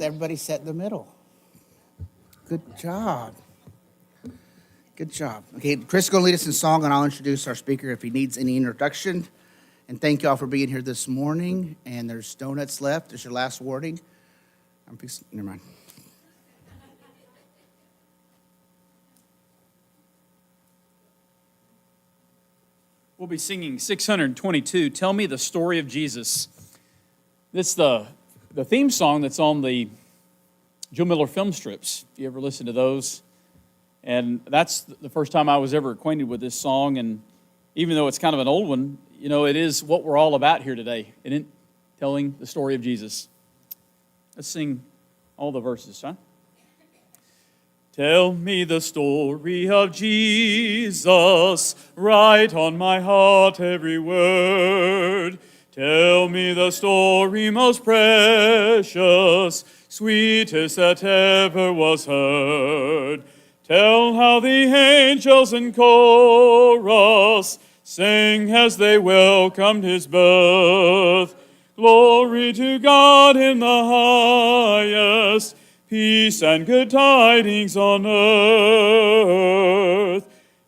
everybody sit in the middle. Good job. Good job. Okay, Chris is going to lead us in song, and I'll introduce our speaker if he needs any introduction. And thank you all for being here this morning. And there's donuts left. There's your last warning. Never mind. We'll be singing 622, Tell Me the Story of Jesus. It's the theme song that's on the Joe Miller film strips. If you ever listen to those? And that's the first time I was ever acquainted with this song. And even though it's kind of an old one, you know, it is what we're all about here today, in telling the story of Jesus. Let's sing all the verses, huh? Tell me the story of Jesus, write on my heart every word. Tell me the story most precious, sweetest that ever was heard. Tell how the angels in chorus sang as they welcomed his birth. Glory to God in the highest, peace and good tidings on earth.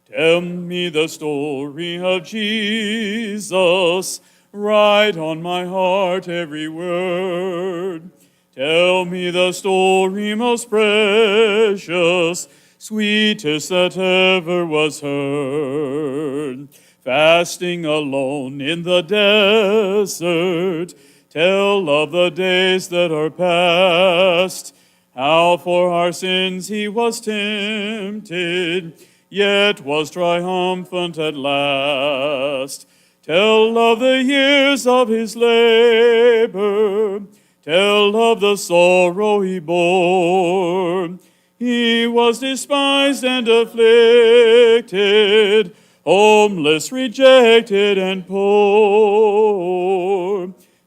Tell me the story of Jesus, write on my heart every word. Tell me the story most precious, sweetest that ever was heard. Fasting alone in the desert, tell of the days that are past, how for our sins he was tempted, yet was triumphant at last. Tell of the years of his labor, tell of the sorrow he bore. He was despised and afflicted, homeless, rejected, and poor.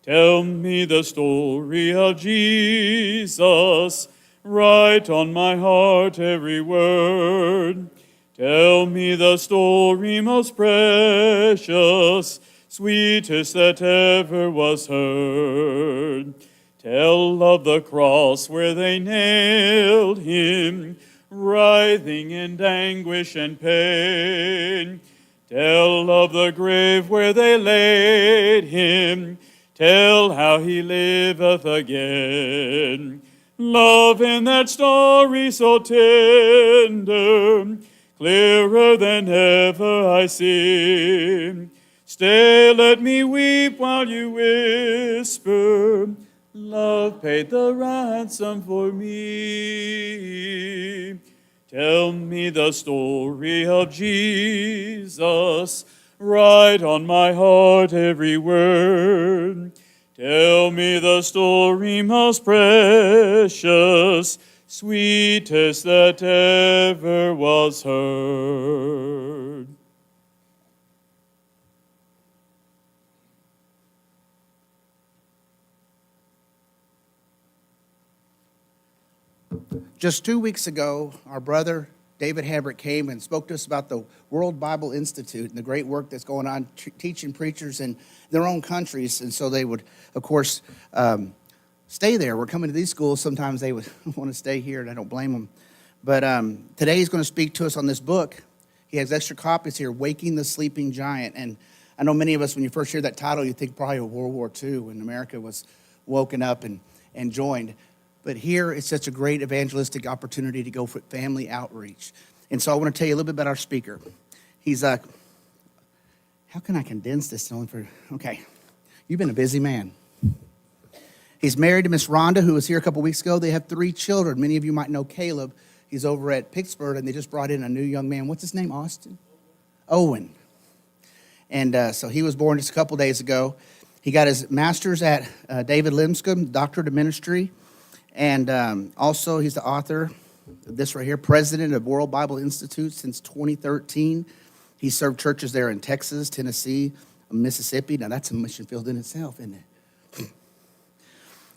Tell me the story of Jesus, write on my heart every word. Tell me the story most precious, sweetest that ever was heard. Tell of the cross where they nailed him, writhing in anguish and pain. Tell of the grave where they laid him, tell how he liveth again. Love in that story so tender, clearer than ever I see. Stay, let me weep while you whisper, love paid the ransom for me. Tell me the story of Jesus, write on my heart every word. Tell me the story most precious, sweetest that ever was heard. Just 2 weeks ago, our brother David Hambrick came and spoke to us about the World Bible Institute and the great work that's going on teaching preachers in their own countries. And so they would, of course, stay there. We're coming to these schools. Sometimes they would want to stay here, and I don't blame them. But today he's going to speak to us on this book. He has extra copies here, Waking the Sleeping Giant. And I know many of us, when you first hear that title, you think probably of World War II when America was woken up and joined. But here it's such a great evangelistic opportunity to go for family outreach. And so I want to tell you a little bit about our speaker. He's how can I condense this? Okay, you've been a busy man. He's married to Miss Rhonda, who was here a couple weeks ago. They have 3 children. Many of you might know Caleb. He's over at Pittsburgh, and they just brought in a new young man. What's his name, Austin? Owen. And so he was born just a couple days ago. He got his master's at David Lipscomb, doctorate of ministry. And also, he's the author of this right here, president of World Bible Institute since 2013. He served churches there in Texas, Tennessee, Mississippi. Now, that's a mission field in itself, isn't it?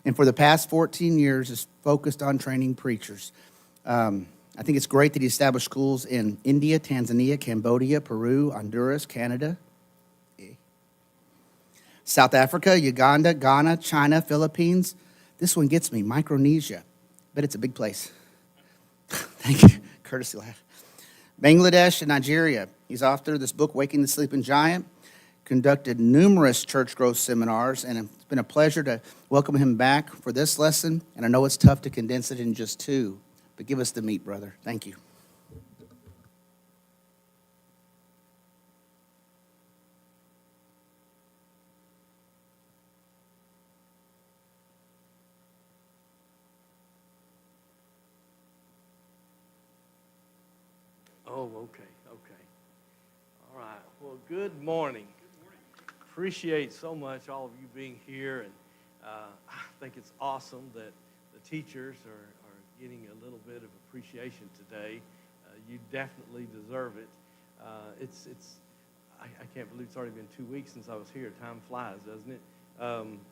And for the past 14 years, is focused on training preachers. I think it's great that he established schools in India, Tanzania, Cambodia, Peru, Honduras, Canada, South Africa, Uganda, Ghana, China, Philippines. This one gets me, Micronesia, but it's a big place. Thank you. Courtesy laugh. Bangladesh and Nigeria. He's author of this book, Waking the Sleeping Giant, conducted numerous church growth seminars, and it's been a pleasure to welcome him back for this lesson. And I know it's tough to condense it in just two, but give us the meat, brother. Thank you. Oh, okay. All right. Well, good morning. Appreciate so much all of you being here, and I think it's awesome that the teachers are getting a little bit of appreciation today. You definitely deserve it. I can't believe it's already been 2 weeks since I was here. Time flies, doesn't it?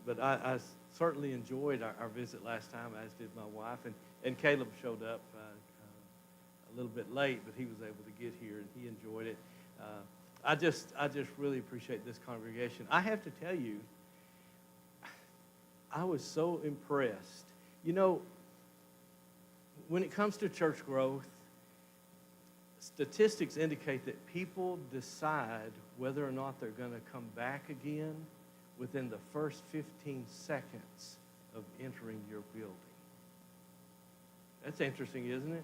But I certainly enjoyed our visit last time, as did my wife, and Caleb showed up a little bit late, but he was able to get here, and he enjoyed it. I just really appreciate this congregation. I have to tell you, I was so impressed. You know, when it comes to church growth, statistics indicate that people decide whether or not they're going to come back again within the first 15 seconds of entering your building. That's interesting, isn't it?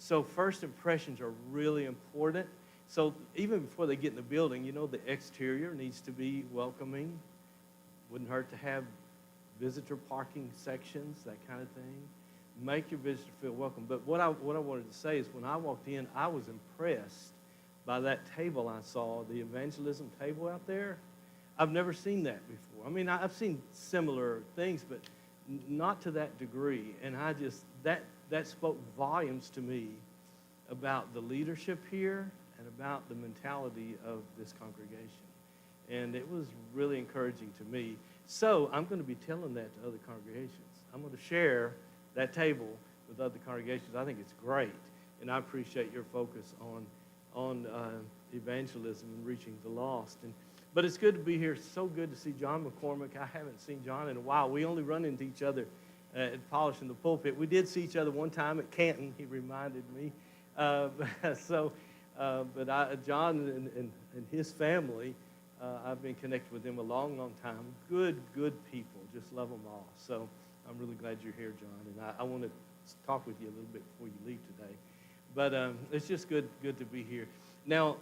So first impressions are really important. So even before they get in the building, you know, the exterior needs to be welcoming. Wouldn't hurt to have visitor parking sections, that kind of thing. Make your visitor feel welcome. But what I wanted to say is when I walked in, I was impressed by that table I saw, the evangelism table out there. I've never seen that before. I mean, I've seen similar things, but not to that degree. And I just, that spoke volumes to me about the leadership here and about the mentality of this congregation. And it was really encouraging to me. So I'm going to be telling that to other congregations. I'm going to share that table with other congregations. I think it's great. And I appreciate your focus on evangelism and reaching the lost. But it's good to be here. So good to see John McCormick. I haven't seen John in a while. We only run into each other at Polishing the Pulpit. We did see each other one time at Canton. He reminded me. John and his family, I've been connected with them a long, long time. Good people. Just love them all. So I'm really glad you're here, John. And I want to talk with you a little bit before you leave today. But it's just good to be here. Now,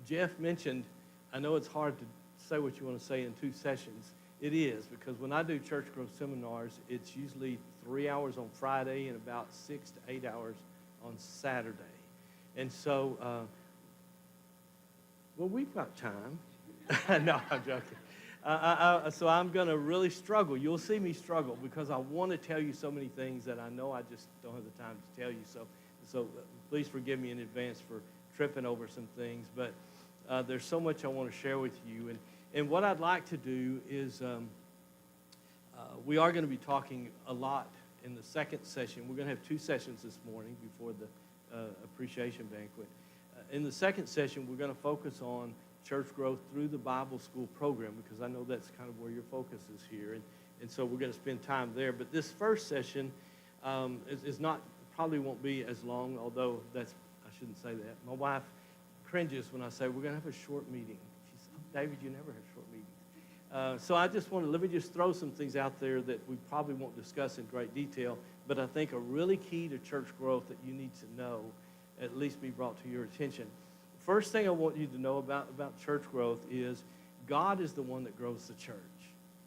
Jeff mentioned, I know it's hard to say what you want to say in 2 sessions. It is, because when I do church growth seminars, it's usually 3 hours on Friday and about 6 to 8 hours on Saturday. And so, well, we've got time. No, I'm joking. So I'm going to really struggle. You'll see me struggle because I want to tell you so many things that I know I just don't have the time to tell you. So please forgive me in advance for tripping over some things. But there's so much I want to share with you. And what I'd like to do is we are going to be talking a lot in the second session. We're going to have 2 sessions this morning before the appreciation banquet. In the second session, we're going to focus on church growth through the Bible school program because I know that's kind of where your focus is here. And so we're going to spend time there. But this first session is not, probably won't be as long, although I shouldn't say that. My wife cringes when I say we're going to have a short meeting. She says, oh, David, you never have short meetings. So I just let me just throw some things out there that we probably won't discuss in great detail, but I think are really key to church growth that you need to know, at least be brought to your attention. First thing I want you to know about church growth is God is the one that grows the church.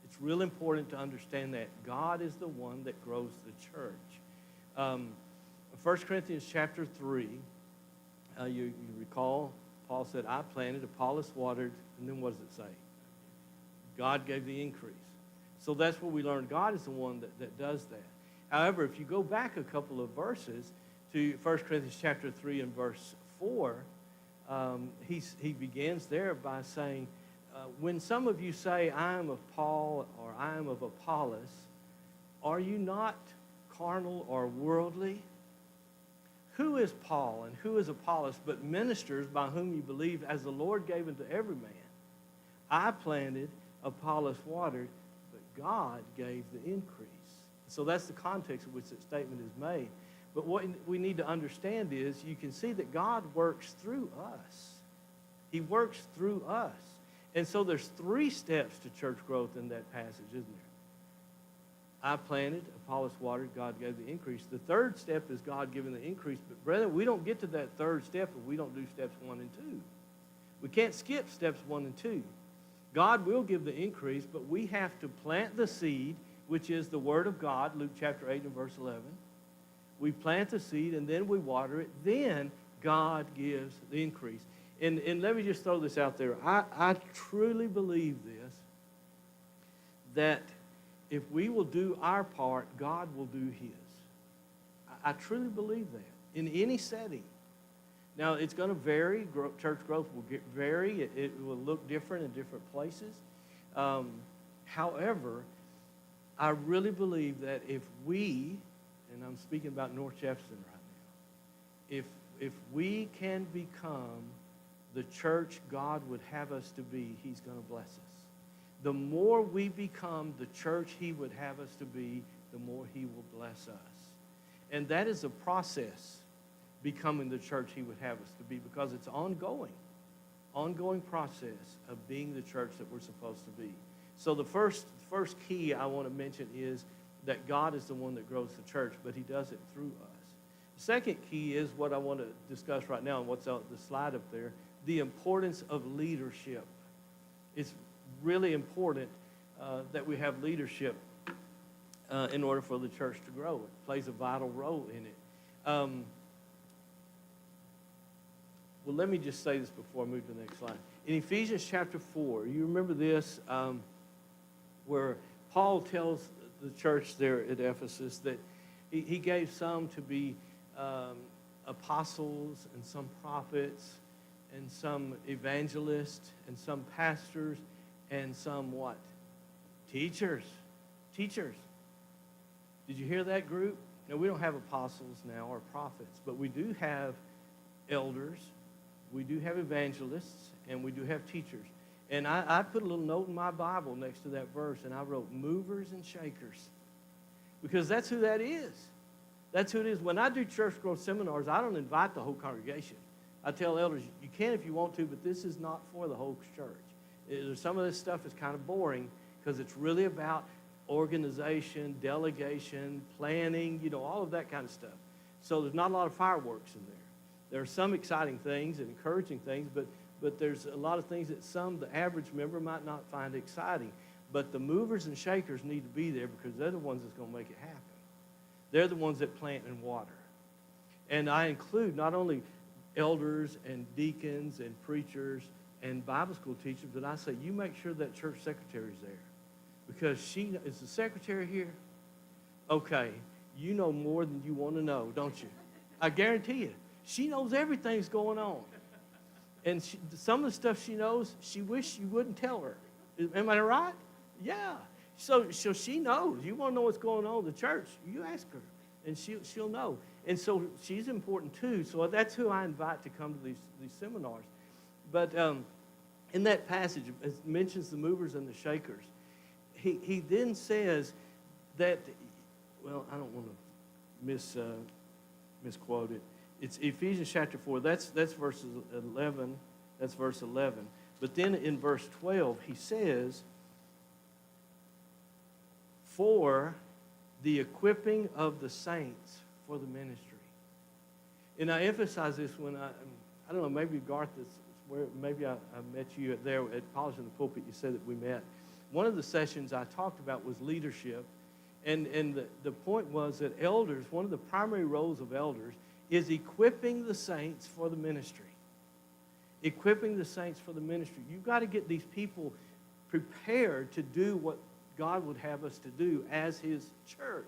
It's real important to understand that. God is the one that grows the church. 1 Corinthians chapter 3, you recall, Paul said, I planted, Apollos watered, and then what does it say? God gave the increase. So that's what we learned. God is the one that does that. However, if you go back a couple of verses to 1 Corinthians chapter 3 and verse 4, he begins there by saying, when some of you say, I am of Paul or I am of Apollos, are you not carnal or worldly? Who is Paul and who is Apollos but ministers by whom you believe as the Lord gave unto every man? I planted, Apollos watered, but God gave the increase. So that's the context in which that statement is made. But what we need to understand is you can see that God works through us. He works through us. And so there's 3 steps to church growth in that passage, isn't there? I planted, Apollos watered, God gave the increase. The 3rd step is God giving the increase. But brethren, we don't get to that 3rd step if we don't do steps 1 and 2. We can't skip steps 1 and 2. God will give the increase, but we have to plant the seed, which is the Word of God, Luke chapter 8 and verse 11. We plant the seed, and then we water it. Then God gives the increase. And let me just throw this out there. I truly believe this, that if we will do our part, God will do His. I truly believe that in any setting. Now, it's going to vary. Church growth will vary. It will look different in different places. However, I really believe that if we, and I'm speaking about North Jefferson right now, if we can become the church God would have us to be, He's going to bless us. The more we become the church He would have us to be, the more He will bless us. And that is a process, becoming the church He would have us to be, because it's ongoing process of being the church that we're supposed to be. So the first key I want to mention is that God is the one that grows the church, but He does it through us. The second key is what I want to discuss right now, and what's on the slide up there, the importance of leadership. It's really important that we have leadership in order for the church to grow. It plays a vital role in it. Well, let me just say this before I move to the next slide. In Ephesians chapter 4, you remember this, where Paul tells the church there at Ephesus that he gave some to be apostles, and some prophets, and some evangelists, and some pastors, and some what? Teachers. Teachers. Did you hear that group? No, we don't have apostles now or prophets, but we do have elders, we do have evangelists, and we do have teachers. And I put a little note in my Bible next to that verse, and I wrote movers and shakers, because that's who that is. That's who it is. When I do church growth seminars, I don't invite the whole congregation. I tell elders, you can if you want to, but this is not for the whole church. Some of this stuff is kind of boring, because it's really about organization, delegation, planning, all of that kind of stuff. So there's not a lot of fireworks in there. There are some exciting things and encouraging things, but there's a lot of things that the average member might not find exciting. But the movers and shakers need to be there, because they're the ones that's going to make it happen. They're the ones that plant and water. And I include not only elders and deacons and preachers and Bible school teachers, but I say, you make sure that church secretary's there. Because is the secretary here? Okay, you know more than you want to know, don't you? I guarantee you. She knows everything's going on. And some of the stuff she knows, she wishes you wouldn't tell her. Am I right? Yeah. So she knows. You want to know what's going on in the church, you ask her, and she'll know. And so she's important too. So that's who I invite to come to these seminars. But in that passage, it mentions the movers and the shakers. He then says that, well, I don't want to misquote it. It's Ephesians chapter 4. That's verses 11. That's verse 11. But then in verse 12, he says, for the equipping of the saints for the ministry. And I emphasize this when I don't know, maybe Garth, maybe I met you there at Polishing the Pulpit. You said that we met. One of the sessions I talked about was leadership. And the point was that elders, one of the primary roles of elders is equipping the saints for the ministry. Equipping the saints for the ministry. You've got to get these people prepared to do what God would have us to do as His church.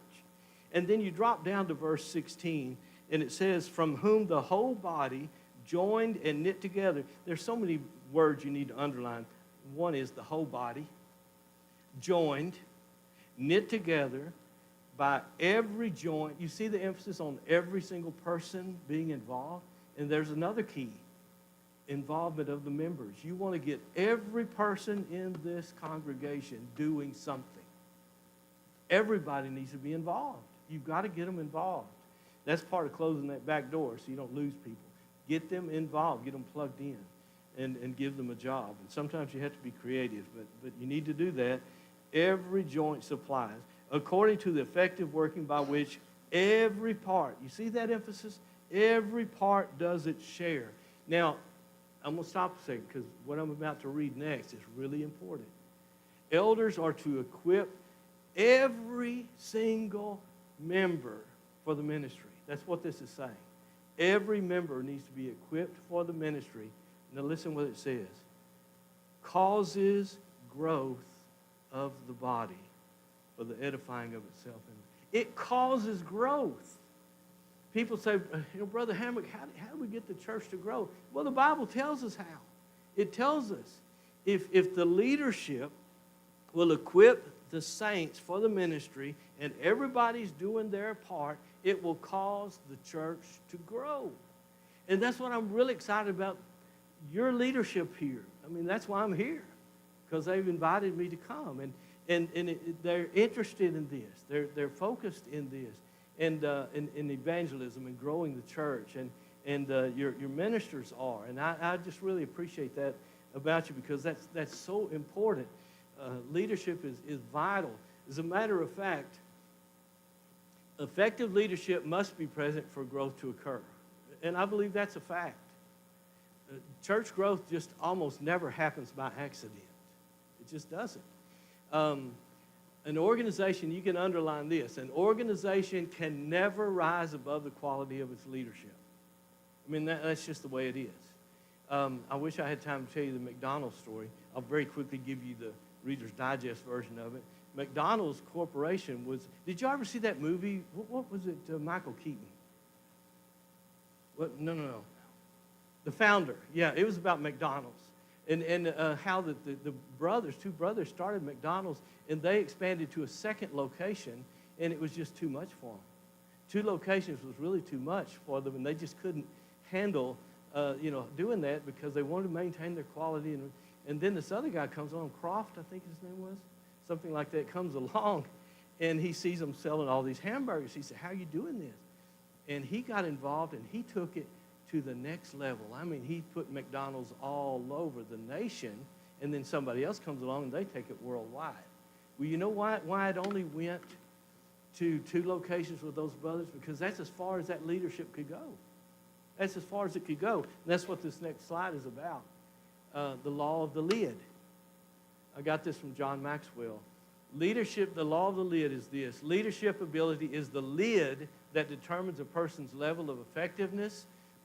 And then you drop down to verse 16, and it says, from whom the whole body, joined and knit together. There's so many words you need to underline. One is the whole body, joined, knit together by every joint. You see the emphasis on every single person being involved? And there's another key, involvement of the members. You want to get every person in this congregation doing something. everybody needs to be involved. You've got to get them involved. That's part of closing that back door so you don't lose people. Get them involved, get them plugged in, and give them a job. And sometimes you have to be creative, but you need to do that. Every joint supplies, according to the effective working by which every part, you see that emphasis? Every part does its share. Now, I'm going to stop a second because what I'm about to read next is really important. Elders are to equip every single member for the ministry. That's what this is saying. Every member needs to be equipped for the ministry. Now listen what it says. Causes growth of the body for the edifying of itself. It causes growth. People say, Brother Hamrick, how do we get the church to grow? Well, the Bible tells us how. It tells us if the leadership will equip the saints for the ministry and everybody's doing their part, it will cause the church to grow. And that's what I'm really excited about, your leadership here. I mean, that's why I'm here, because they've invited me to come. And they're interested in this. They're focused in this, and in evangelism and growing the church. And your ministers are. And I just really appreciate that about you, because that's so important. Leadership is vital. As a matter of fact, effective leadership must be present for growth to occur. And I believe that's a fact. Church growth just almost never happens by accident. It just doesn't. An organization, you can underline this, an organization can never rise above the quality of its leadership. I mean, that's just the way it is. I wish I had time to tell you the McDonald's story. I'll very quickly give you the Reader's Digest version of it. McDonald's Corporation was, did you ever see that movie? What was it, Michael Keaton? What? No. The Founder. Yeah, it was about McDonald's. And how the two brothers started McDonald's, and they expanded to a second location, and it was just too much for them. 2 locations was really too much for them, and they just couldn't handle doing that because they wanted to maintain their quality. And then this other guy comes along, Croft, I think his name was, something like that, comes along, and he sees them selling all these hamburgers. He said, how are you doing this? And he got involved, and he took it to the next level. I mean, he put McDonald's all over the nation, and then somebody else comes along, and they take it worldwide. Well, you know why it only went to 2 locations with those brothers? Because that's as far as that leadership could go. That's as far as it could go. And that's what this next slide is about. The law of the lid. I got this from John Maxwell. Leadership, the law of the lid is this. Leadership ability is the lid that determines a person's level of effectiveness.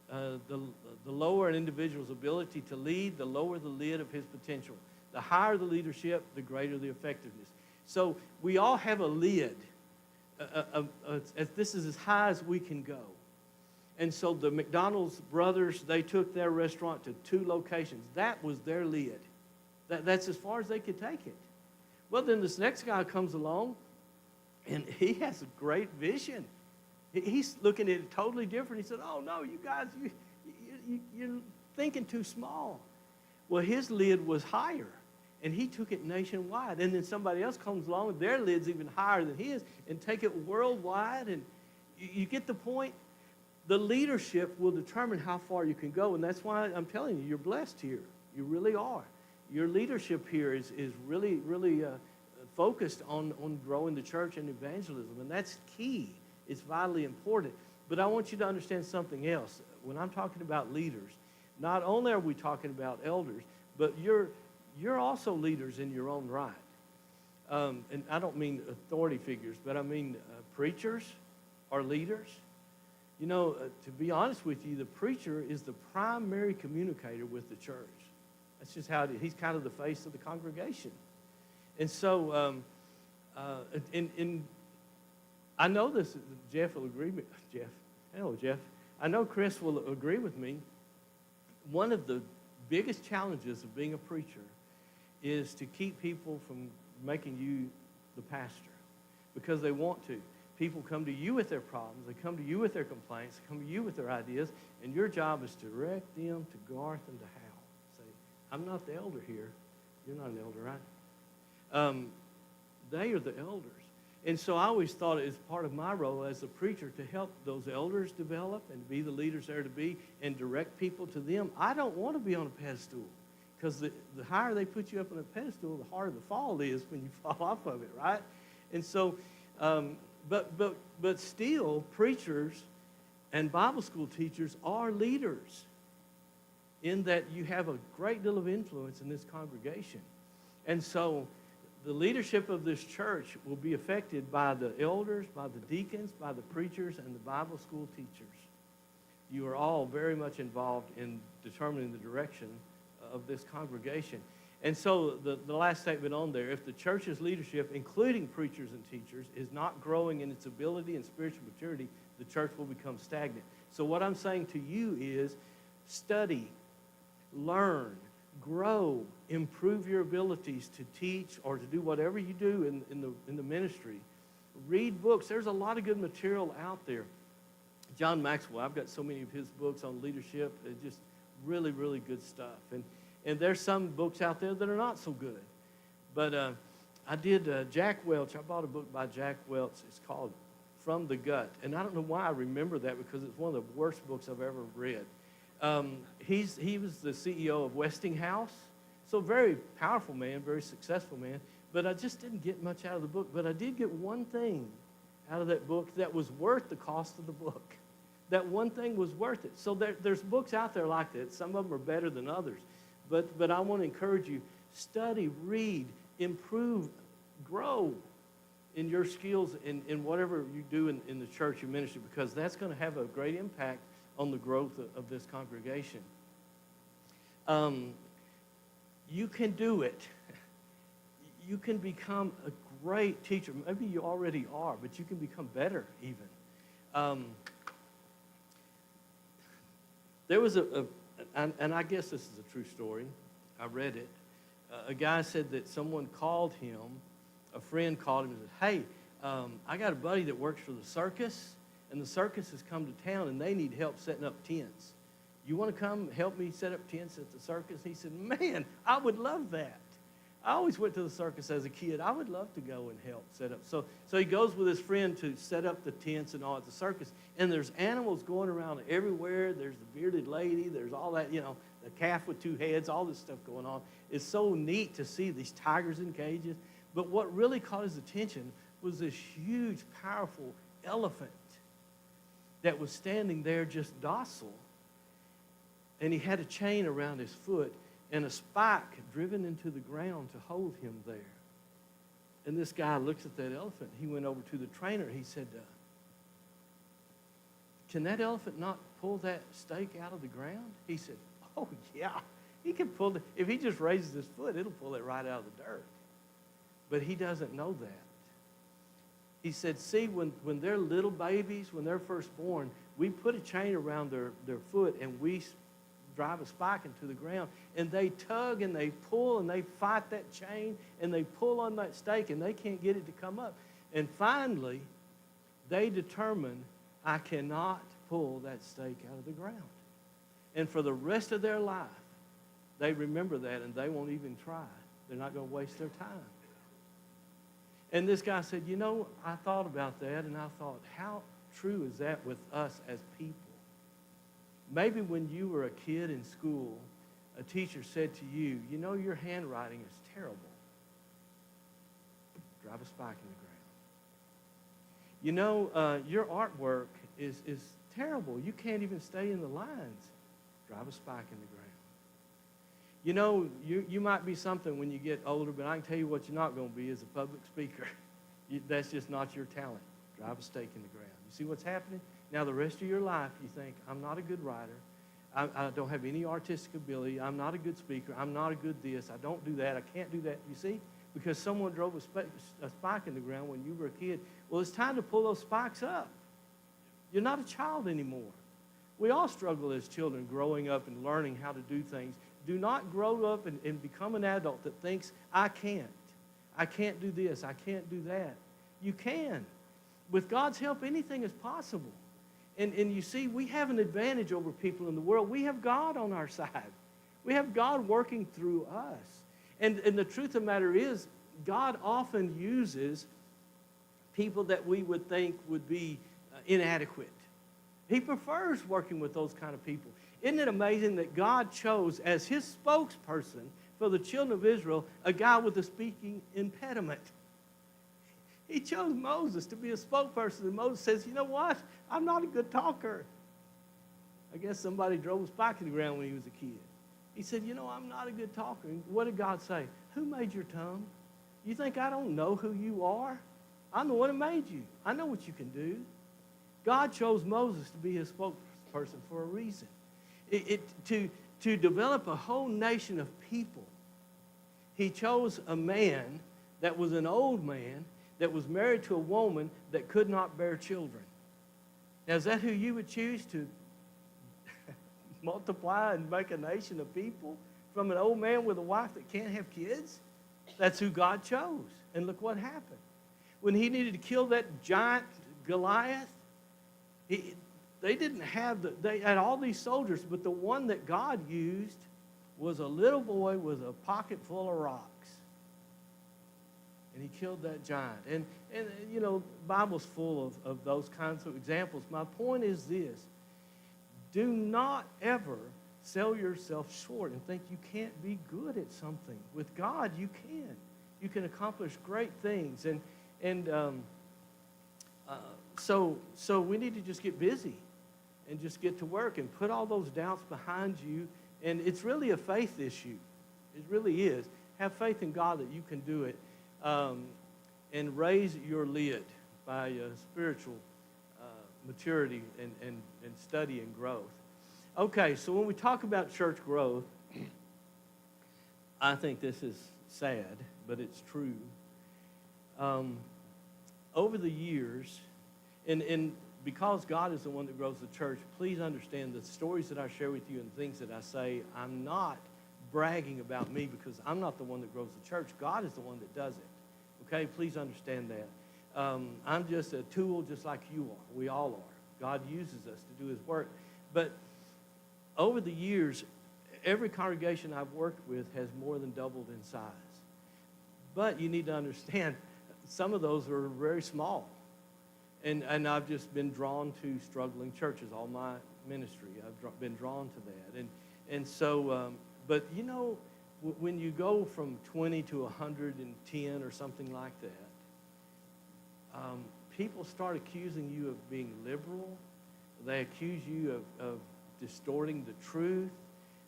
The lower an individual's ability to lead, the lower the lid of his potential. The higher the leadership, the greater the effectiveness. So we all have a lid. This is as high as we can go. And so the McDonald's brothers, they took their restaurant to 2 locations. That was their lid. That's as far as they could take it. Well, then this next guy comes along, and he has a great vision. He's looking at it totally different. He said, oh, no, you guys, you're thinking too small. Well, his lid was higher, and he took it nationwide. And then somebody else comes along, and their lid's even higher than his, and take it worldwide. And you get the point? The leadership will determine how far you can go, and that's why I'm telling you, you're blessed here. You really are. Your leadership here is really, really focused on growing the church and evangelism, and that's key. It's vitally important. But I want you to understand something else. When I'm talking about leaders, not only are we talking about elders, but you're also leaders in your own right. And I don't mean authority figures, but I mean preachers are leaders. You know, to be honest with you, the preacher is the primary communicator with the church. That's just how it is. He's kind of the face of the congregation. And so, I know this, Jeff will agree with Jeff. Hello, Jeff. I know Chris will agree with me. One of the biggest challenges of being a preacher is to keep people from making you the pastor because they want to. People come to you with their problems. They come to you with their complaints. They come to you with their ideas. And your job is to direct them to Garth and to Hal. Say, I'm not the elder here. You're not an elder, right? They are the elders. And so I always thought it was part of my role as a preacher to help those elders develop and be the leaders they're to be and direct people to them. I don't want to be on a pedestal, because the higher they put you up on a pedestal, the harder the fall is when you fall off of it, right? And so, but still, preachers and Bible school teachers are leaders in that you have a great deal of influence in this congregation. And so the leadership of this church will be affected by the elders, by the deacons, by the preachers, and the Bible school teachers. You are all very much involved in determining the direction of this congregation. And so the last statement on there, if the church's leadership, including preachers and teachers, is not growing in its ability and spiritual maturity, the church will become stagnant. So what I'm saying to you is study, learn, grow, improve your abilities to teach or to do whatever you do in the ministry. Read books. There's a lot of good material out there. John Maxwell, I've got so many of his books on leadership. They're just really, really good stuff. And there's some books out there that are not so good. But I did Jack Welch. I bought a book by Jack Welch. It's called From the Gut. And I don't know why I remember that, because it's one of the worst books I've ever read. He was the CEO of Westinghouse. So very powerful man, very successful man. But I just didn't get much out of the book. But I did get one thing out of that book that was worth the cost of the book. That one thing was worth it. So there's books out there like that. Some of them are better than others. But I want to encourage you, study, read, improve, grow in your skills in whatever you do in the church or ministry, because that's going to have a great impact on the growth of this congregation. You can do it. You can become a great teacher. Maybe you already are, but you can become better even. There was and I guess this is a true story. I read it. A guy said that someone called him, a friend called him and said, hey, I got a buddy that works for the circus, and the circus has come to town, and they need help setting up tents. You want to come help me set up tents at the circus? He said, man, I would love that. I always went to the circus as a kid. I would love to go and help set up. So he goes with his friend to set up the tents and all at the circus. And there's animals going around everywhere. There's the bearded lady. There's all that, the calf with two heads, all this stuff going on. It's so neat to see these tigers in cages. But what really caught his attention was this huge, powerful elephant that was standing there just docile. And he had a chain around his foot and a spike driven into the ground to hold him there. And this guy looks at that elephant. He went over to the trainer. He said, can that elephant not pull that stake out of the ground? He said, oh, yeah. He can pull it. If he just raises his foot, it'll pull it right out of the dirt. But he doesn't know that. He said, see, when they're little babies, when they're first born, we put a chain around their foot and we drive a spike into the ground, and they tug and they pull and they fight that chain and they pull on that stake and they can't get it to come up. And finally, they determine, I cannot pull that stake out of the ground. And for the rest of their life, they remember that and they won't even try. They're not going to waste their time. And this guy said, I thought about that, and I thought, how true is that with us as people? Maybe when you were a kid in school, a teacher said to you, your handwriting is terrible. Drive a spike in the ground. Your artwork is terrible. You can't even stay in the lines. Drive a spike in the ground. You might be something when you get older, but I can tell you what you're not going to be is a public speaker. That's just not your talent. Drive a stake in the ground. You see what's happening? Now, the rest of your life, you think, I'm not a good writer. I don't have any artistic ability. I'm not a good speaker. I'm not a good this. I don't do that. I can't do that. You see? Because someone drove a spike in the ground when you were a kid. Well, it's time to pull those spikes up. You're not a child anymore. We all struggle as children growing up and learning how to do things. Do not grow up and become an adult that thinks, I can't. I can't do this. I can't do that. You can. With God's help, anything is possible. And you see, we have an advantage over people in the world. We have God on our side. We have God working through us. And the truth of the matter is, God often uses people that we would think would be inadequate. He prefers working with those kind of people. Isn't it amazing that God chose as his spokesperson for the children of Israel a guy with a speaking impediment? He chose Moses to be a spokesperson, and Moses says, you know what? I'm not a good talker. I guess somebody drove a spike in the ground when he was a kid. He said, you know, I'm not a good talker. And what did God say? Who made your tongue? You think I don't know who you are? I'm the one who made you. I know what you can do. God chose Moses to be his spokesperson for a reason. To develop a whole nation of people, he chose a man that was an old man that was married to a woman that could not bear children. Now, is that who you would choose to multiply and make a nation of people? From an old man with a wife that can't have kids? That's who God chose. And look what happened. When he needed to kill that giant Goliath, they didn't have they had all these soldiers, but the one that God used was a little boy with a pocket full of rocks. And he killed that giant. And you know, the Bible's full of those kinds of examples. My point is this. Do not ever sell yourself short and think you can't be good at something. With God, you can. You can accomplish great things. So we need to just get busy and just get to work and put all those doubts behind you. And it's really a faith issue. It really is. Have faith in God that you can do it. And raise your lid by spiritual maturity and study and growth. Okay, so when we talk about church growth, I think this is sad, but it's true. Over the years, and because God is the one that grows the church, please understand the stories that I share with you and things that I say, I'm not bragging about me because I'm not the one that grows the church. God is the one that does it. Okay, please understand that. I'm just a tool just like you are. We all are. God uses us to do his work. But over the years, every congregation I've worked with has more than doubled in size. But you need to understand, some of those are very small. And I've just been drawn to struggling churches all my ministry. I've been drawn to that. And so, but you know, when you go from 20 to 110 or something like that, people start accusing you of being liberal. They accuse you of distorting the truth.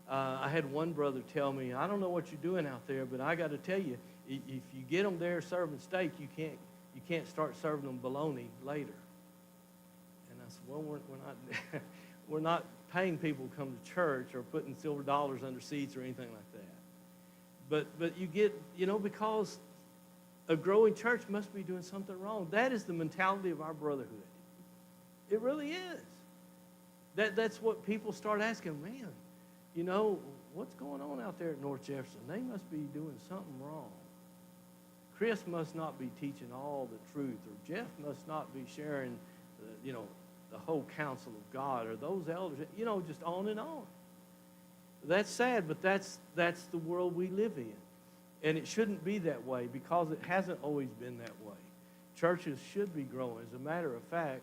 I had one brother tell me, I don't know what you're doing out there, but I got to tell you, if you get them there serving steak, you can't start serving them bologna later. And I said, well, we're not paying people to come to church or putting silver dollars under seats or anything like that. But you get, you know, because a growing church must be doing something wrong. That is the mentality of our brotherhood. It really is. That's what people start asking, man, you know, what's going on out there at North Jefferson? They must be doing something wrong. Chris must not be teaching all the truth, or Jeff must not be sharing, the whole counsel of God, or those elders, just on and on. That's sad, but that's the world we live in. And it shouldn't be that way because it hasn't always been that way. Churches should be growing. As a matter of fact,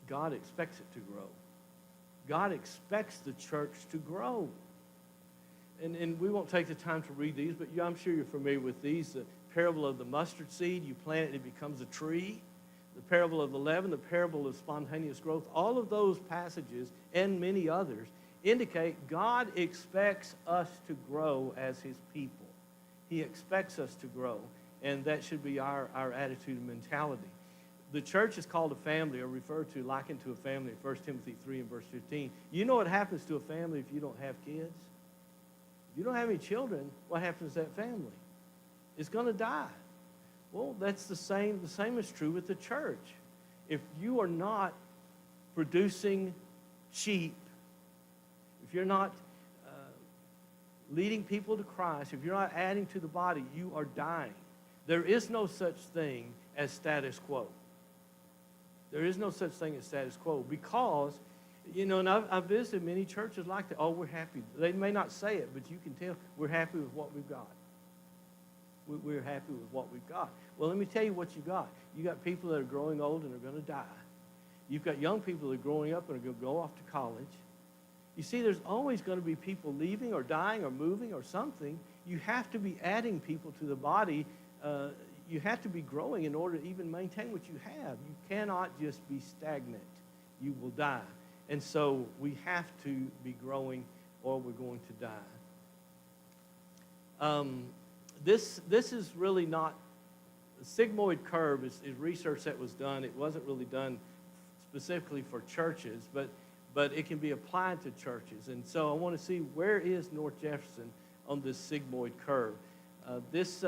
God expects it to grow. God expects the church to grow. And we won't take the time to read these, but I'm sure you're familiar with these. The parable of the mustard seed, you plant it, it becomes a tree. The parable of the leaven, the parable of spontaneous growth, all of those passages and many others indicate God expects us to grow as his people. He expects us to grow, and that should be our attitude and mentality. The church is called a family, or referred to, likened to a family in 1 Timothy 3 and verse 15. You know what happens to a family if you don't have kids? If you don't have any children, what happens to that family? It's going to die. Well, that's the same. The same is true with the church. If you are not producing sheep, if you're not leading people to Christ, if you're not adding to the body, you are dying. There is no such thing as status quo. There is no such thing as status quo because, and I've visited many churches like that. Oh, we're happy. They may not say it, but you can tell we're happy with what we've got. We're happy with what we've got. Well, let me tell you what you got. You got people that are growing old and are going to die. You've got young people that are growing up and are going to go off to college. You see, there's always going to be people leaving or dying or moving or something. You have to be adding people to the body. You have to be growing in order to even maintain what you have. You cannot just be stagnant. You will die. And so we have to be growing or we're going to die. This is really not, the sigmoid curve is research that was done. It wasn't really done specifically for churches, but it can be applied to churches. And so I want to see, where is North Jefferson on this sigmoid curve? This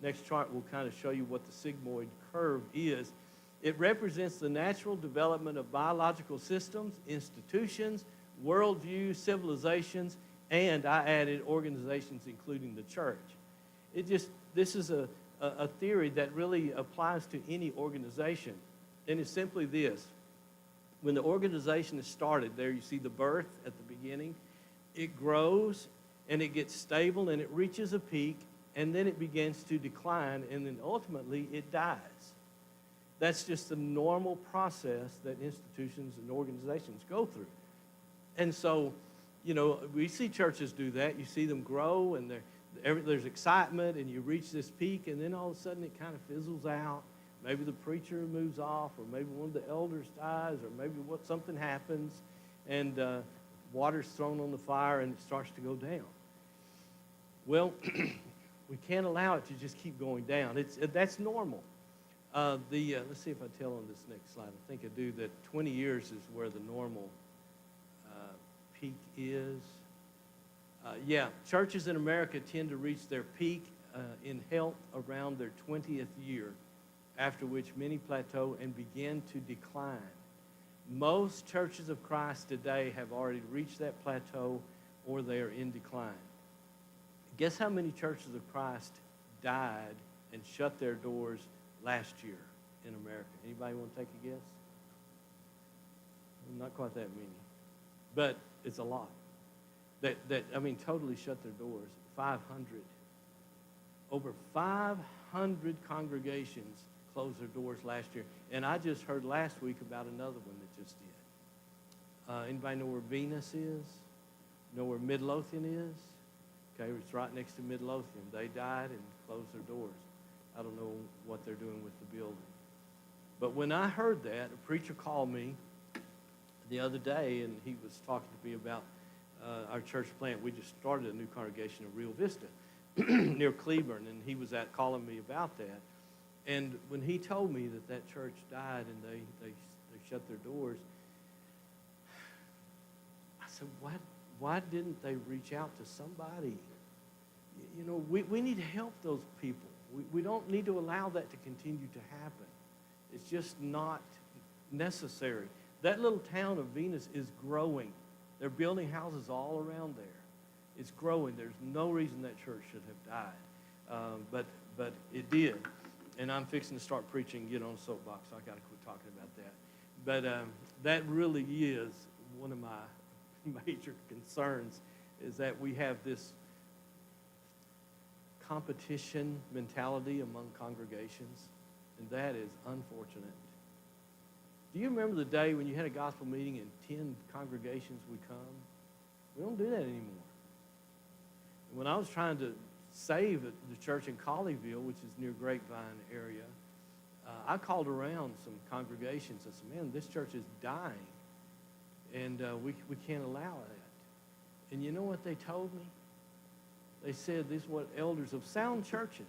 next chart will kind of show you what the sigmoid curve is. It represents the natural development of biological systems, institutions, worldviews, civilizations, and I added organizations, including the church. This is a theory that really applies to any organization. And it's simply this. When the organization is started, there you see the birth at the beginning. It grows, and it gets stable, and it reaches a peak, and then it begins to decline, and then ultimately it dies. That's just the normal process that institutions and organizations go through. And so, we see churches do that. You see them grow, and there's excitement, and you reach this peak, and then all of a sudden it kind of fizzles out. Maybe the preacher moves off, or maybe one of the elders dies, or maybe something happens, and water's thrown on the fire, and it starts to go down. Well, we can't allow it to just keep going down. That's normal. Let's see if I tell on this next slide. I think I do, that 20 years is where the normal peak is. Churches in America tend to reach their peak in health around their 20th year, after which many plateau and begin to decline. Most churches of Christ today have already reached that plateau, or they are in decline. Guess how many churches of Christ died and shut their doors last year in America? Anybody want to take a guess? Not quite that many, but it's a lot. That totally shut their doors. 500. Over 500 congregations closed their doors last year. And I just heard last week about another one that just did. Anybody know where Venus is? Know where Midlothian is? Okay, it's right next to Midlothian. They died and closed their doors. I don't know what they're doing with the building. But when I heard that, a preacher called me the other day, and he was talking to me about our church plant. We just started a new congregation in Rio Vista near Cleburne, and he was calling me about that. And when he told me that church died and they shut their doors, I said, why didn't they reach out to somebody? We need to help those people. We don't need to allow that to continue to happen. It's just not necessary. That little town of Venus is growing. They're building houses all around there. It's growing. There's no reason that church should have died. But it did. And I'm fixing to start preaching and get on a soapbox, so I got to quit talking about that. But that really is one of my major concerns, is that we have this competition mentality among congregations, and that is unfortunate. Do you remember the day when you had a gospel meeting and 10 congregations would come? We don't do that anymore. When I was trying to save the church in Colleyville, which is near Grapevine area, I called around some congregations and said, man, this church is dying, and we can't allow that. And you know what they told me? They said, these are what elders of sound churches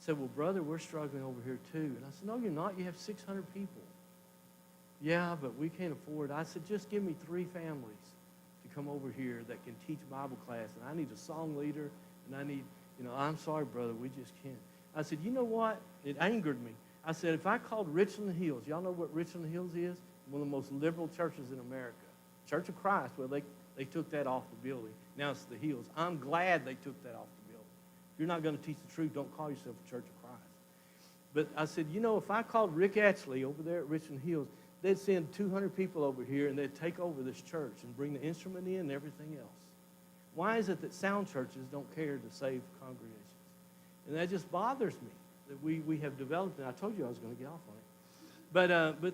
said, well, brother, we're struggling over here too. And I said, no, you're not. You have 600 people. Yeah, but we can't afford it. I said, just give me 3 families to come over here that can teach Bible class, and I need a song leader, and I need, I'm sorry, brother, we just can't. I said, you know what? It angered me. I said, if I called Richland Hills, y'all know what Richland Hills is? One of the most liberal churches in America. Church of Christ, well, they took that off the building. Now it's the Hills. I'm glad they took that off the building. If you're not going to teach the truth, don't call yourself a Church of Christ. But I said, if I called Rick Atchley over there at Richland Hills, they'd send 200 people over here, and they'd take over this church and bring the instrument in and everything else. Why is it that sound churches don't care to save congregations? And that just bothers me that we have developed, and I told you I was going to get off on it. But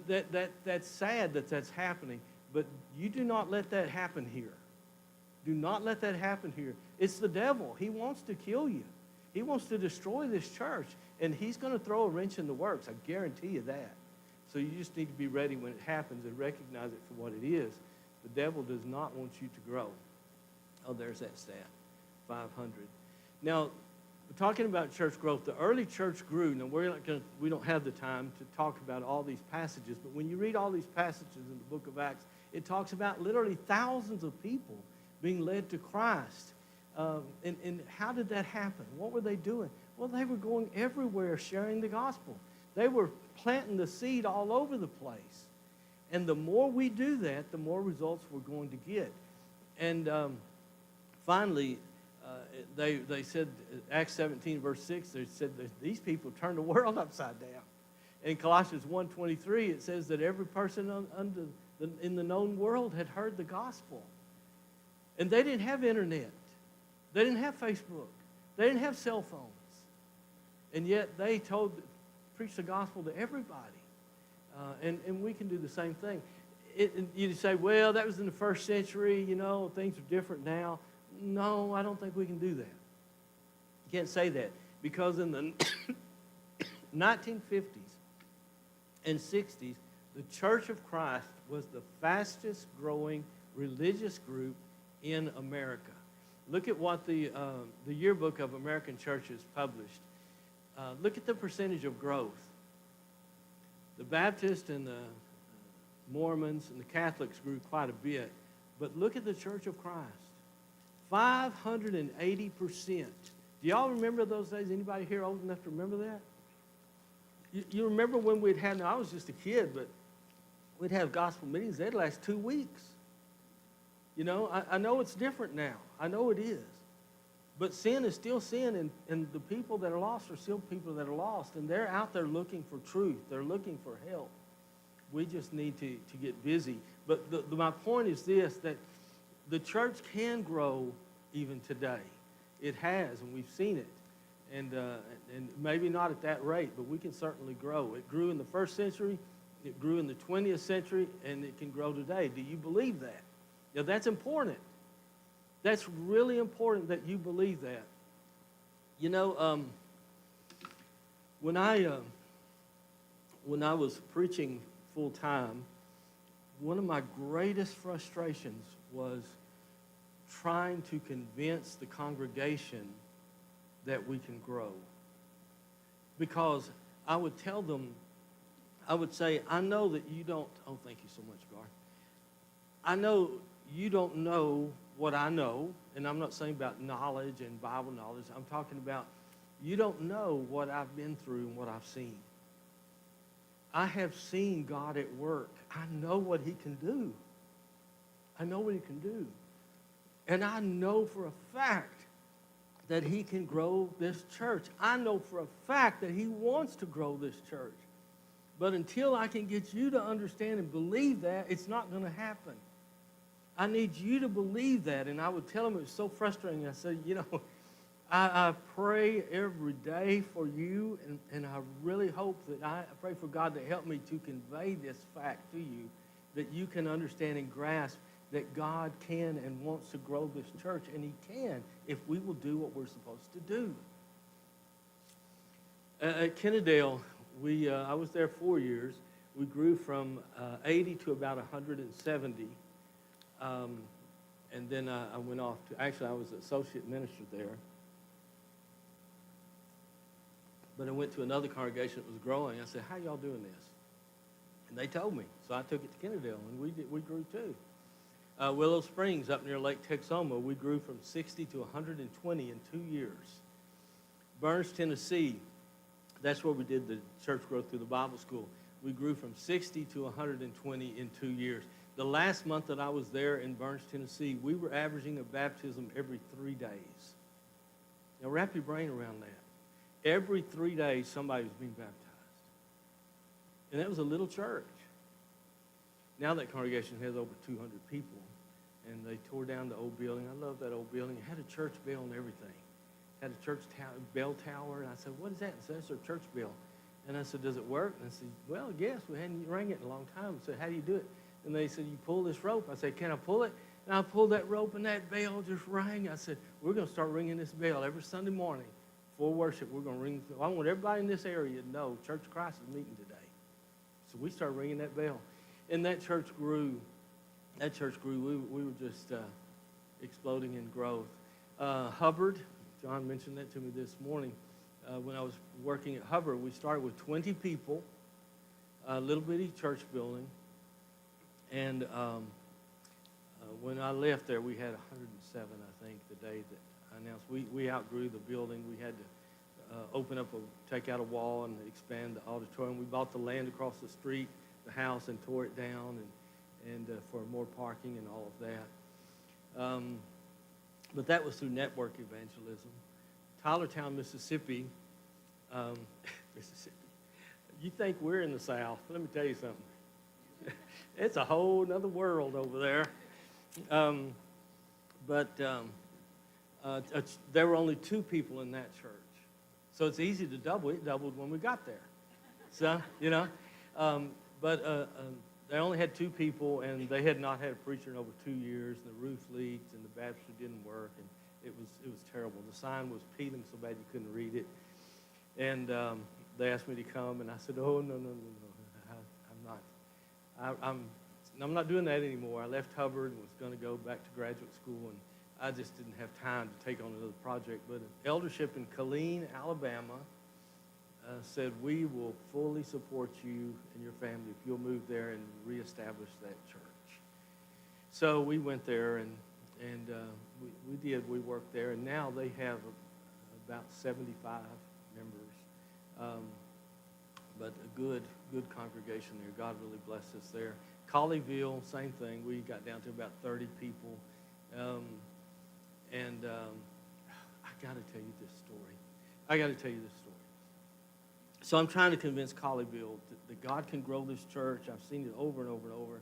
that's sad that that's happening. But you do not let that happen here. Do not let that happen here. It's the devil. He wants to kill you. He wants to destroy this church. And he's going to throw a wrench in the works. I guarantee you that. So you just need to be ready when it happens and recognize it for what it is. The devil does not want you to grow. Oh, there's that stat, 500. Now, we're talking about church growth. The early church grew. Now, we don't have the time to talk about all these passages, but when you read all these passages in the book of Acts, it talks about literally thousands of people being led to Christ. And how did that happen? What were they doing? Well, they were going everywhere sharing the gospel. They were planting the seed all over the place. And the more we do that, the more results we're going to get. And finally, they said, Acts 17, verse 6, they said that these people turned the world upside down. In Colossians 1:23, it says that every person in the known world had heard the gospel. And they didn't have internet. They didn't have Facebook. They didn't have cell phones. And yet they preached the gospel to everybody. And we can do the same thing. You say, well, that was in the first century, things are different now. No, I don't think we can do that. You can't say that. Because in the 1950s and 60s, the Church of Christ was the fastest growing religious group in America. Look at what the Yearbook of American Churches published. Look at the percentage of growth. The Baptists and the Mormons and the Catholics grew quite a bit. But look at the Church of Christ. 580%. Do y'all remember those days? Anybody here old enough to remember that? You remember when we'd had, now I was just a kid, but we'd have gospel meetings. They'd last 2 weeks. I know it's different now. I know it is. But sin is still sin, and the people that are lost are still people that are lost. And they're out there looking for truth. They're looking for help. We just need to get busy. But my point is this, that the church can grow even today. It has, and we've seen it. And maybe not at that rate, but we can certainly grow. It grew in the first century. It grew in the 20th century, and it can grow today. Do you believe that? Now, that's important. That's really important that you believe that. When I was preaching full time, one of my greatest frustrations was trying to convince the congregation that we can grow. Because I would tell them, I would say, I know that you don't, oh, thank you so much, Gar. I know you don't know what I know, and I'm not saying about knowledge and Bible knowledge. I'm talking about you don't know what I've been through and what I've seen. I have seen God at work. I know what he can do. I know what he can do. And I know for a fact that he can grow this church. I know for a fact that he wants to grow this church. But until I can get you to understand and believe that, it's not going to happen. I need you to believe that. And I would tell them it was so frustrating. I said, I pray every day for you, and I really hope that I pray for God to help me to convey this fact to you, that you can understand and grasp that God can and wants to grow this church, and he can if we will do what we're supposed to do. At Kennedale, I was there 4 years. We grew from 80 to about 170. And then I went off to, actually I was an associate minister there. But I went to another congregation that was growing. I said, how y'all doing this? And they told me. So I took it to Kennedale, and we grew too. Willow Springs up near Lake Texoma, we grew from 60 to 120 in 2 years. Burns, Tennessee, that's where we did the church growth through the Bible school. We grew from 60 to 120 in 2 years. The last month that I was there in Burns, Tennessee, we were averaging a baptism every 3 days. Now wrap your brain around that. Every 3 days, somebody was being baptized. And that was a little church. Now that congregation has over 200 people, and they tore down the old building. I love that old building. It had a church bell and everything. had a church bell tower. And I said, what is that? And said, that's our church bell. And I said, does it work? And I said, well, yes, we hadn't rang it in a long time. I said, how do you do it? And they said, you pull this rope. I said, can I pull it? And I pulled that rope, and that bell just rang. I said, we're going to start ringing this bell every Sunday morning before worship. We're going to ring. I want everybody in this area to know Church of Christ is meeting today. So we started ringing that bell. And that church grew. That church grew. We were just exploding in growth. Hubbard, John mentioned that to me this morning. When I was working at Hubbard, we started with 20 people, a little bitty church building. And when I left there, we had 107, I think, the day that I announced. We outgrew the building. We had to take out a wall and expand the auditorium. We bought the land across the street, the house, and tore it down and for more parking and all of that. But that was through network evangelism. Tylertown, Mississippi. Mississippi. You think we're in the South? Let me tell you something. It's a whole other world over there. There were only 2 people in that church. So it's easy to double. It doubled when we got there. So, they only had 2 people, and they had not had a preacher in over 2 years. The roof leaked, and the baptistry didn't work, and it was terrible. The sign was peeling so bad you couldn't read it. And they asked me to come, and I said, oh, no, I'm not doing that anymore. I left Hubbard and was going to go back to graduate school, and I just didn't have time to take on another project. But an eldership in Killeen, Alabama, said, we will fully support you and your family if you'll move there and reestablish that church. So we went there, and we did. We worked there, and now they have about 75 members. But a good congregation there. God really blessed us there. Colleyville, same thing. We got down to about 30 people. I got to tell you this story. So I'm trying to convince Colleyville that God can grow this church. I've seen it over and over and over.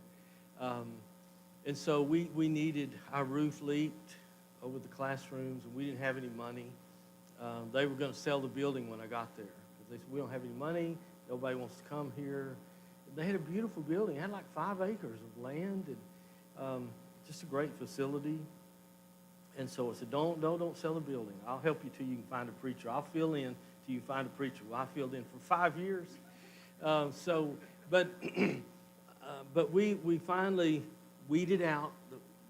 And so we needed, our roof leaked over the classrooms, and we didn't have any money. They were going to sell the building when I got there. They said, we don't have any money. Nobody wants to come here. They had a beautiful building. It had like 5 acres of land and just a great facility. And so I said, don't sell the building. I'll help you till you can find a preacher. I'll fill in till you find a preacher. Well, I filled in for 5 years. But we finally weeded out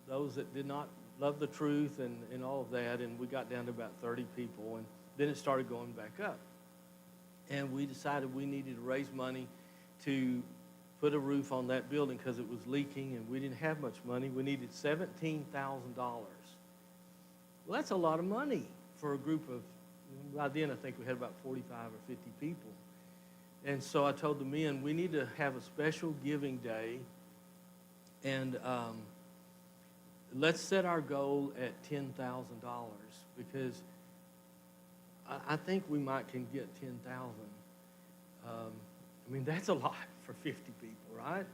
those that did not love the truth and all of that, and we got down to about 30 people, and then it started going back up. And we decided we needed to raise money to put a roof on that building because it was leaking, and we didn't have much money. We needed $17,000. Well, that's a lot of money for a group of, by then I think we had about 45 or 50 people. And so I told the men, we need to have a special giving day, and let's set our goal at $10,000 because I think we can get 10,000. That's a lot for 50 people, right?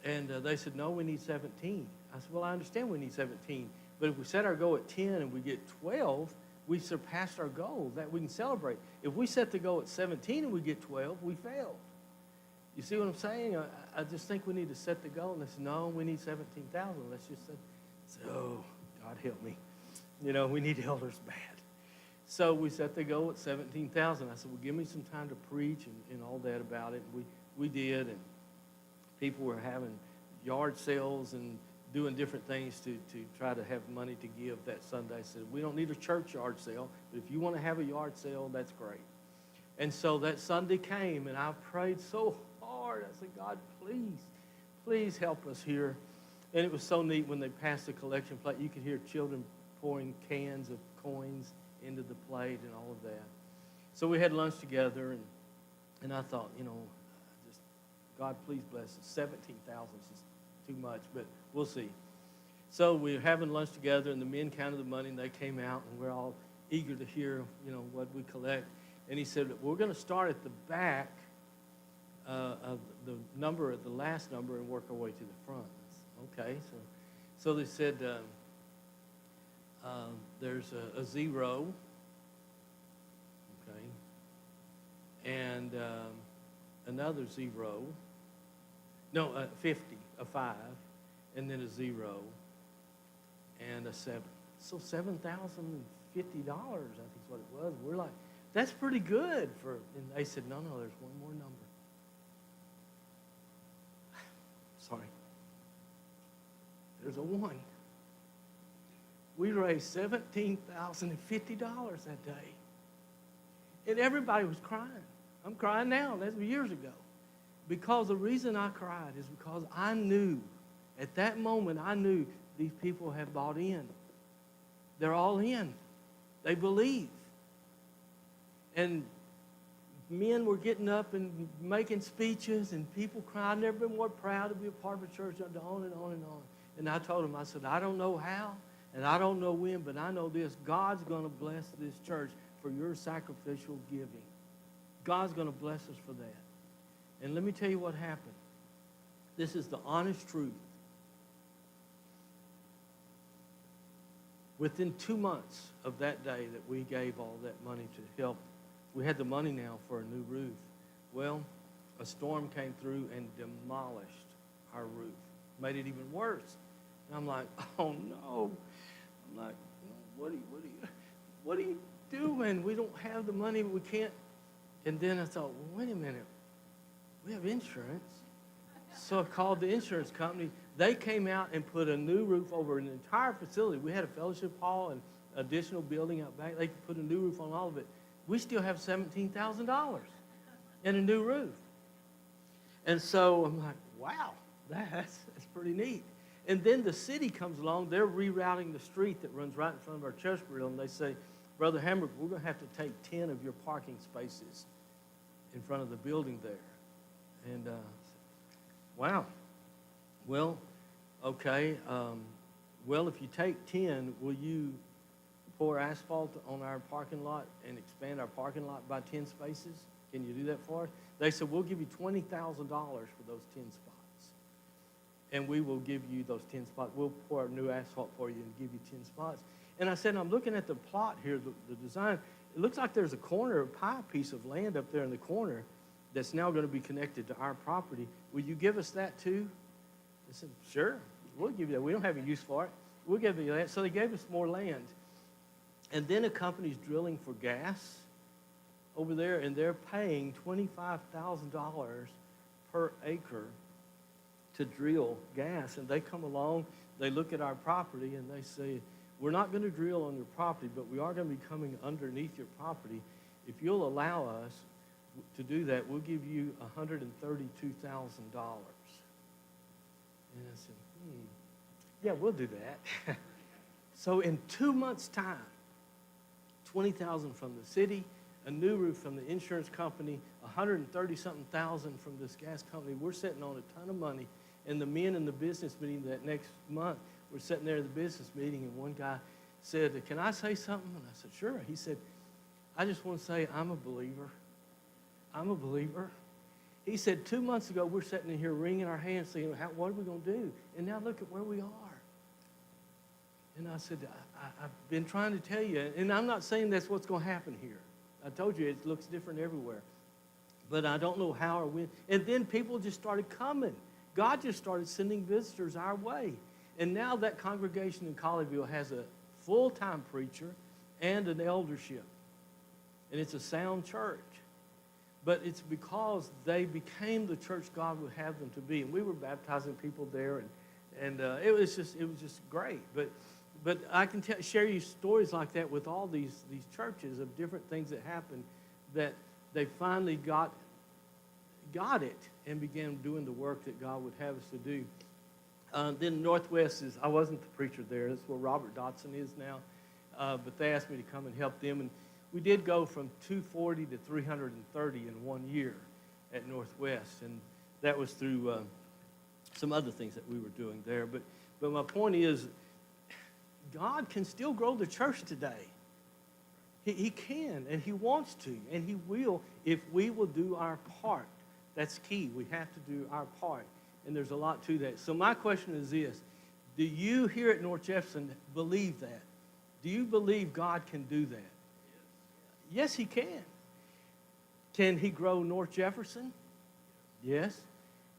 And they said, no, we need 17. I said, well, I understand we need 17, but if we set our goal at 10 and we get 12, we surpassed our goal. That we can celebrate. If we set the goal at 17 and we get 12, we failed. You see what I'm saying? I just think we need to set the goal. And they said, no, we need 17,000. Let's just say, oh, God help me. We need elders bad. So we set the goal at 17,000. I said, well, give me some time to preach and all that about it. We did, and people were having yard sales and doing different things to try to have money to give that Sunday. I said, we don't need a church yard sale, but if you want to have a yard sale, that's great. And so that Sunday came, and I prayed so hard. I said, God, please help us here. And it was so neat when they passed the collection plate. You could hear children pouring cans of coins into the plate and all of that. So we had lunch together, and I thought, just God, please bless us. 17,000 is too much, but we'll see. So we were having lunch together, and the men counted the money, and they came out, and we're all eager to hear, what we collect. And he said, we're going to start at the back of the number, the last number, and work our way to the front. Okay, so they said there's a 0, and another 0. No, 50, a 5, and then a 0, and a 7. So $7,050, I think is what it was. We're like, that's pretty good for. And they said, no, there's one more number. Sorry. There's a 1. We raised $17,050 that day. And everybody was crying. I'm crying now. That was years ago. Because the reason I cried is because I knew, at that moment, I knew these people have bought in. They're all in. They believe. And men were getting up and making speeches, and people crying. I've never been more proud to be a part of a church, on and on and on. And I told them, I said, I don't know how, and I don't know when, but I know this. God's going to bless this church for your sacrificial giving. God's going to bless us for that. And let me tell you what happened. This is the honest truth. Within 2 months of that day that we gave all that money to help, we had the money now for a new roof. Well, a storm came through and demolished our roof, made it even worse. And I'm like, oh no. I'm like, what are you doing? We don't have the money. We can't. And then I thought, well, wait a minute. We have insurance. So I called the insurance company. They came out and put a new roof over an entire facility. We had a fellowship hall and additional building out back. They put a new roof on all of it. We still have $17,000 and a new roof. And so I'm like, wow, that's pretty neat. And then the city comes along. They're rerouting the street that runs right in front of our church grill. And they say, Brother Hamburg, we're going to have to take 10 of your parking spaces in front of the building there. And wow. Well, okay. Well, if you take 10, will you pour asphalt on our parking lot and expand our parking lot by 10 spaces? Can you do that for us? They said, we'll give you $20,000 for those 10 spots. And we will give you those 10 spots. We'll pour new asphalt for you and give you 10 spots. And I said, I'm looking at the plot here, the design. It looks like there's a corner, a pie piece of land up there in the corner that's now going to be connected to our property. Will you give us that too? I said, sure, we'll give you that. We don't have any use for it. We'll give you that. So they gave us more land. And then a company's drilling for gas over there, and they're paying $25,000 per acre to drill gas. And they come along, they look at our property, and they say, we're not going to drill on your property, but we are going to be coming underneath your property. If you'll allow us to do that, we'll give you $132,000. And I said, yeah, we'll do that. So in 2 months' time, $20,000 from the city, a new roof from the insurance company, $130-something thousand from this gas company. We're sitting on a ton of money. And the men in the business meeting that next month, we're sitting there at the business meeting, and one guy said, can I say something? And I said, sure. He said, I just want to say I'm a believer. I'm a believer. He said, 2 months ago, we're sitting in here wringing our hands saying, what are we going to do? And now look at where we are. And I said, I've been trying to tell you, and I'm not saying that's what's going to happen here. I told you it looks different everywhere. But I don't know how or when. And then people just started coming. God just started sending visitors our way. And now that congregation in Colleyville has a full-time preacher and an eldership. And it's a sound church. But it's because they became the church God would have them to be. And we were baptizing people there, and it was just great. But I can share you stories like that with all these churches of different things that happened that they finally got it and began doing the work that God would have us to do. Then Northwest I wasn't the preacher there. That's where Robert Dotson is now. But they asked me to come and help them. And we did go from 240 to 330 in 1 year at Northwest. And that was through some other things that we were doing there. But my point is, God can still grow the church today. He can, and he wants to, and he will if we will do our part. That's key. We have to do our part. And there's a lot to that. So my question is this. Do you here at North Jefferson believe that? Do you believe God can do that? Yes, he can. Can he grow North Jefferson? Yes.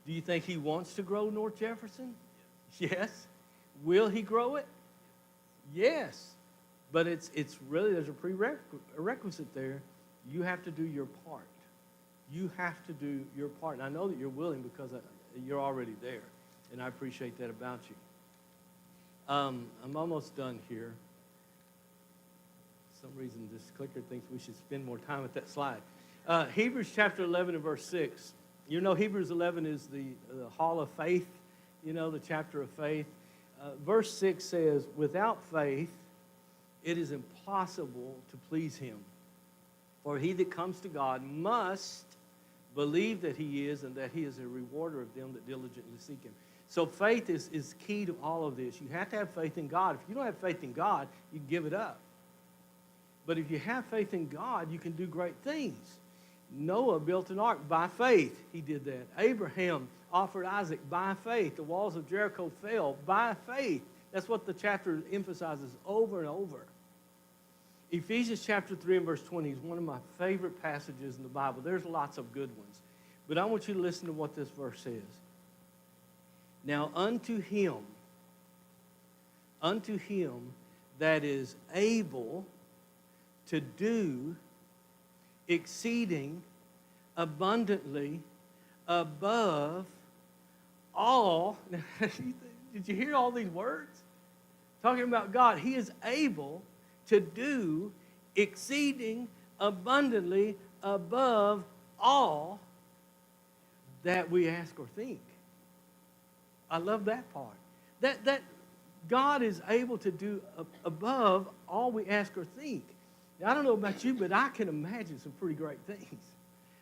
Do you think he wants to grow North Jefferson? Yes. Will he grow it? Yes. But it's really, there's a prerequisite there. You have to do your part. You have to do your part. And I know that you're willing because you're already there. And I appreciate that about you. I'm almost done here. For some reason, this clicker thinks we should spend more time with that slide. Hebrews chapter 11 and verse 6. You know, Hebrews 11 is the hall of faith, the chapter of faith. Verse 6 says, without faith, it is impossible to please him. For he that comes to God must believe that he is and that he is a rewarder of them that diligently seek him. So faith is key to all of this. You have to have faith in God. If you don't have faith in God, you give it up. But if you have faith in God, you can do great things. Noah built an ark by faith. He did that. Abraham offered Isaac by faith. The walls of Jericho fell by faith. That's what the chapter emphasizes over and over. Ephesians chapter 3 and verse 20 is one of my favorite passages in the Bible. There's lots of good ones. But I want you to listen to what this verse says. Now unto him that is able to do exceeding abundantly above all. Did you hear all these words? Talking about God. He is able to do exceeding abundantly above all that we ask or think. I love that part. That God is able to do above all we ask or think. Now, I don't know about you, but I can imagine some pretty great things.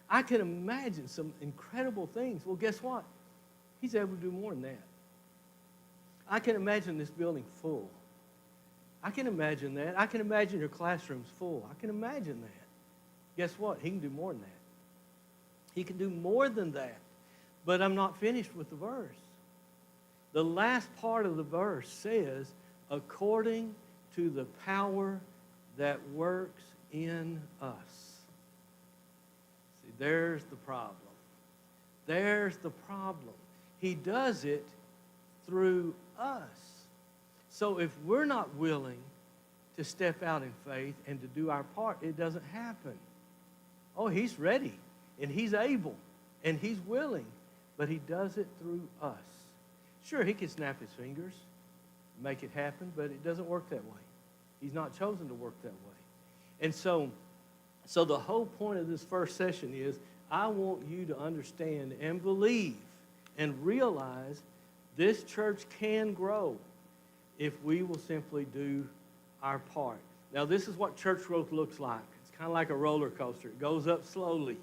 I can imagine some incredible things. Well, guess what? He's able to do more than that. I can imagine this building full. I can imagine that. I can imagine your classrooms full. I can imagine that. Guess what? He can do more than that. He can do more than that. But I'm not finished with the verse. The last part of the verse says, according to the power that works in us. See, there's the problem. There's the problem. He does it through us. So if we're not willing to step out in faith and to do our part, it doesn't happen. Oh, he's ready, and he's able, and he's willing, but he does it through us. Sure, he can snap his fingers, make it happen, but it doesn't work that way. He's not chosen to work that way. And so the whole point of this first session is I want you to understand and believe and realize this church can grow if we will simply do our part. Now, this is what church growth looks like. It's kind of like a roller coaster. It goes up slowly.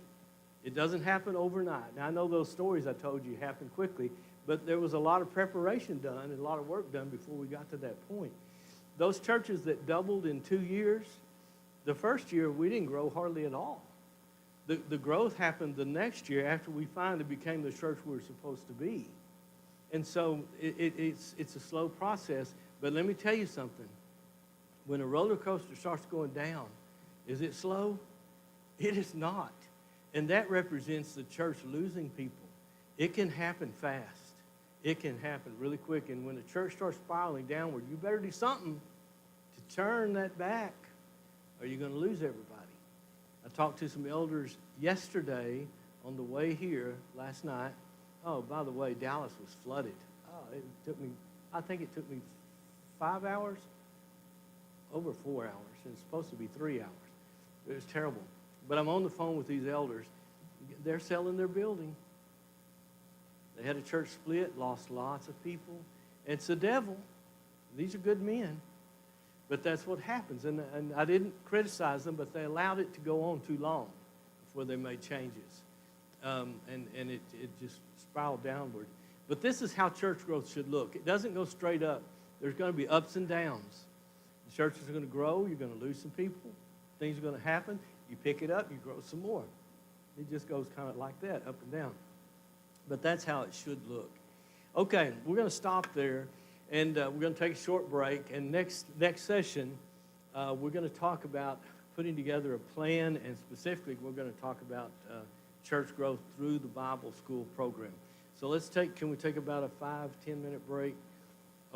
It doesn't happen overnight. Now, I know those stories I told you happened quickly, but there was a lot of preparation done and a lot of work done before we got to that point. Those churches that doubled in 2 years, the first year we didn't grow hardly at all. The growth happened the next year after we finally became the church we were supposed to be. And so it's a slow process. But let me tell you something. When a roller coaster starts going down, is it slow? It is not. And that represents the church losing people. It can happen fast. It can happen really quick. And when the church starts spiraling downward, you better do something to turn that back, or you're going to lose everybody. I talked to some elders yesterday on the way here last night. Oh, by the way, Dallas was flooded. Oh, I think it took me 5 hours, over 4 hours. It's supposed to be 3 hours. It was terrible. But I'm on the phone with these elders. They're selling their building. They had a church split, lost lots of people. It's the devil. These are good men. But that's what happens. And I didn't criticize them, but they allowed it to go on too long before they made changes. And it just spiraled downward. But this is how church growth should look. It doesn't go straight up. There's going to be ups and downs. The churches are going to grow. You're going to lose some people. Things are going to happen. You pick it up, you grow some more. It just goes kind of like that, up and down. But that's how it should look. Okay, we're going to stop there, and we're going to take a short break. And next session, we're going to talk about putting together a plan, and specifically, we're going to talk about church growth through the Bible school program. So can we take about a 5-10 minute break?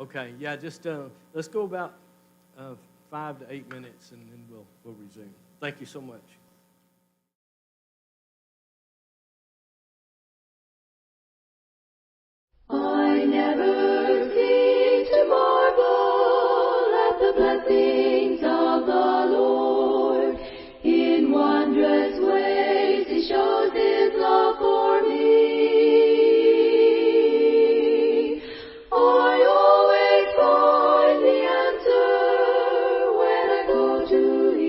Okay, yeah, just let's go about 5 to 8 minutes, and then we'll resume. Thank you so much.